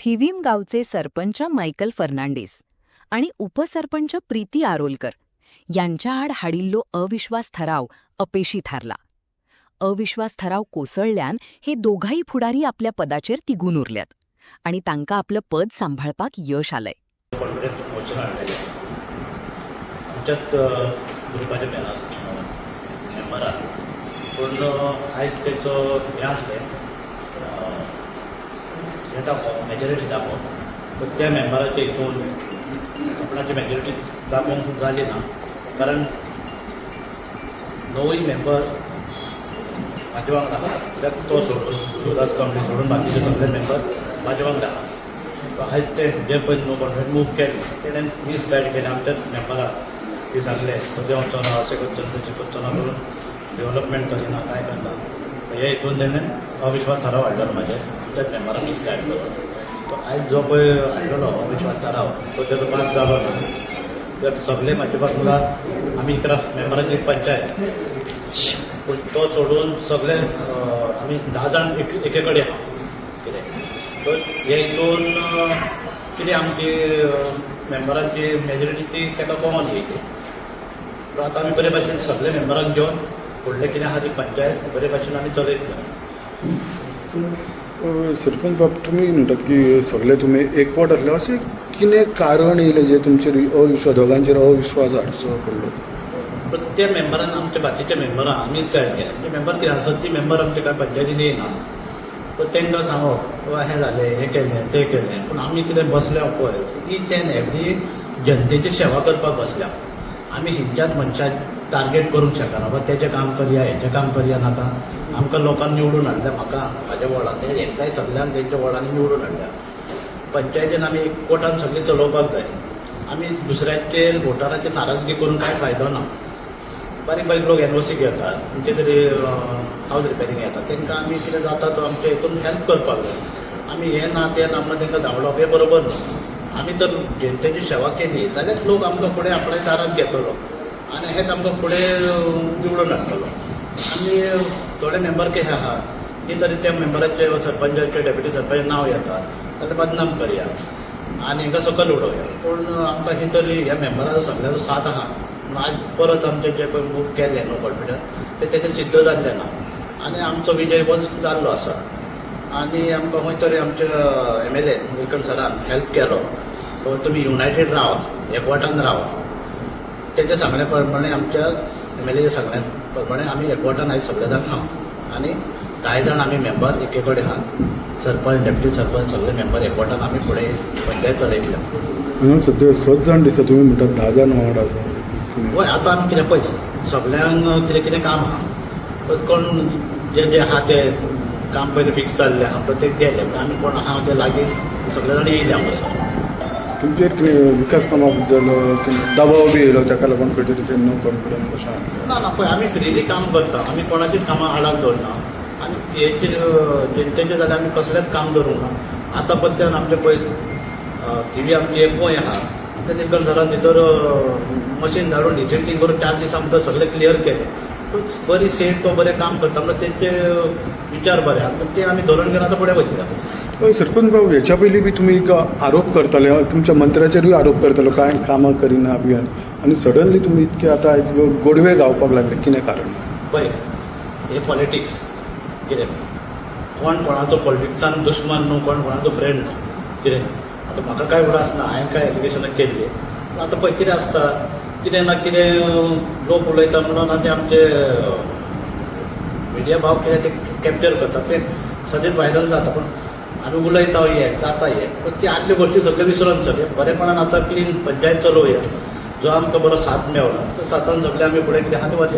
थिवीम गावचे सरपंच मायकल फर्नांडीस आणि उपसरपंच प्रीती आरोलकर यांच्या आड हाडिल्लो अविश्वास ठराव अपेशी थारला. अविश्वास ठराव कोसळल्यान हे दोघाही फुडारी आपल्या पदाचेर तिगून उरल्यात आणि तांकां आपलं पद सांभाळपाक यश आलंय. आमच्याच ग्रुपाच्या मेंबरान पूण आयज तेचो हें आसलें हें दाखोवप मेजॉरिटी दाखोवप पूण त्या मेंबराचे हितून आपणाची मेजॉरिटी दाखोवंक जाली ना. कारण नवय मेंबर म्हाजे वांगडा आहा, कित्याक तो सोडून सुदास कंपनी सोडून बाकीचे सगळे मेंबर म्हाजे वांगडा आहा. आयज ते जे पळय नो कॉन्फिडंट मूव केलें तेणें मिसगायड केलें आमच्याच मेंबराक. ती सांगलें तो देंवचो ना, अशें करचो ना, तशें करचो ना करून डेव्हलपमेंट करिना, कांय करना. हे हितून तेणें अविश्वास थाराव हाडलो म्हाजे आमच्याच मेंबराक मिसगायड करून. आयज जो पळय हाडलेलो अविश्वास थाराव तो तेजो पास जालो ना. तर सगळे म्हाजे वांगडा आमी 11 मेंबरांची पंचायत, पूण तो सोडून सगळे आमी 10 जाण एके कडेन आहा. कितें तर हे हितून कितें आमची मेंबरांची मेजॉरिटी ती ताका कॉमन येयली. आतां आमी बरे भाशेन सगळे मेंबरांक घेवन फुडलें कितें आहा ती पंचायत बरे भाशेन आमी चलयतले. सरपंच बाब, तुम्ही म्हणटात की सगळे तुमी एकवट आसले, अशें कितें कारण येयलें जे तुमचेर अविश्वास, दोगांचेर अविश्वास हाडचो पडलो? प्रत्येक मेंबरान आमच्या बाकीच्या मेंबरांक मिसगायड केलें. ते मेंबर कितें आसत ती मेंबर आमच्या कांय पंचायतीन येयना. पूण तांकां सांगप हें जालें, हें केलें, तें केलें. पूण आमी कितें बसल्या पळय ईच एंड एवरी जनतेची सेवा करपाक बसल्या. आमी हिंच्याच मनशाक टार्गेट करूंक शकना बा तेजें काम करया, हेजें काम करया नाका. आमकां लोकांनी निवडून हाडल्या, म्हाका म्हाज्या वॉर्डान ते हेंकाय सगळ्यांक तेंच्या वॉर्डांनी निवडून हाडल्या. पंचायतीन आमी एकवटान सगळीं चलोवपाक जाय. आमी दुसऱ्याचेर वोटरांचेर नाराजगी करून कांय फायदो ना. बारीक बारीक लोक एनओसी घेतात, खंयचे तरी हावज रिपेरींग येतात, तांकां आमी कितें जाता तो आमच्या हितून हेल्प करपाक जाय. आमी हें ना तें ना म्हणून तांकां धांवडप हें बरोबर ना. आमी जर जनतेची सेवा केली जाल्यार लोक आमकां फुडें आपल्या दारांत घेतलो आनी हेच आमकां फुडें निवडून हाडटलो. आमी थोडे मेंबर कशे आहा की तरी त्या मेंबराचे सरपंचाचे डेप्युटी सरपंच नांव येता जाल्यार बदनाम करया आनी हांकां सकयल उडोवया. पूण आमकां ही तरी ह्या मेंबराचो सगळ्याचो साथ आहा. आज परत आमचे जे पळय मूव केले नो कॉन्फिडंस ते तेजे सिद्ध जाल्ले ना आनी आमचो विजय हो जाल्लो आसा. आनी आमकां खंय तरी आमचे MLA निलकंठ सरान हेल्प केलो. तुमी युनायटेड रावा, एकवटान रावा. तेजे सांगणे प्रमाणे आमच्या MLA सांगणे प्रमाणे आमी एकवटान आयज सगळे जाण आहा आनी 10 जाण आमी मेंबर एके कडेन आहा. सरपंच, डेप्युटी सरपंच सगळे मेंबर एकवटान आमी फुडें पंचायत चलयतले. हांगा सद्या 7 जाण दिसता, तुमी म्हणटात 10 जाण वांगडा आसा. हय, आतां आमी कितें पळय सगळ्यांक कितें कितें काम आहा. कोण जे जे आहा ते काम पयलीं फिक्स जाल्लें आहा प्रत्येक गेले. आमी कोण आहा ते लागीं सगळे जाण येयले आमकां. तुमचेर कितें विकास कामा बद्दल दबाव बी येयलो ताका लागून खंय तरी ते नो कॉन्फिडंस अशें हाडलें? ना ना पळय आमी फ्रिली काम करता. आमी कोणाचीच कामां आडाक दवरना आनी हेचे जनतेचे जाल्यार आमी कसलेंच काम दवरूंक ना. आतां पद्दत आमचे पळय थिवी आमची एक गोंय आहा ते निलकंठ सरान भितर मशीन धाडून डिसेंटिंग करून 4 दिसा भितर सगळें क्लियर केलें. बरी सेफ तो बरें काम करता म्हणून तेचे विचार बरे आहा. ते आमी धरून घेवन आतां फुडें वयतले. सरपंच भाऊ, हेच्या पयलीं बी तुमी एक आरोप करताले, तुमच्या मंत्र्याचेरूय आरोप करतालो कांय कामां करिना अभियान, आनी सडनली तुमी इतके आतां आयज गोडवे गावपाक लागले, कितें कारण? पळय हे पॉलिटिक्स कितें कोण कोणाचो पॉलिटिक्सान दुश्मन न्हू, कोण कोणाचो फ्रेंड न्हू. कितें आतां म्हाका कांय उडास ना, हांवें कांय एलिगेशनां केल्ली. आतां पळय कितें आसता, कितें ना कितें लोक उलयता म्हणून आतां आमचे मिडिया भाव कितें ते कॅप्चर करता ते सदांच व्हायरल जाता. पूण आमी उलयता हे जाता हे पूण ती आदले वर्षी सगळे विसरून सगळे बरेपणान आतां क्लीन पंचायत चलोवया. जो आमकां बरो साथ मेळ्ळो त्या साथान सगळे आमी फुडें कितें आहा तें वरया.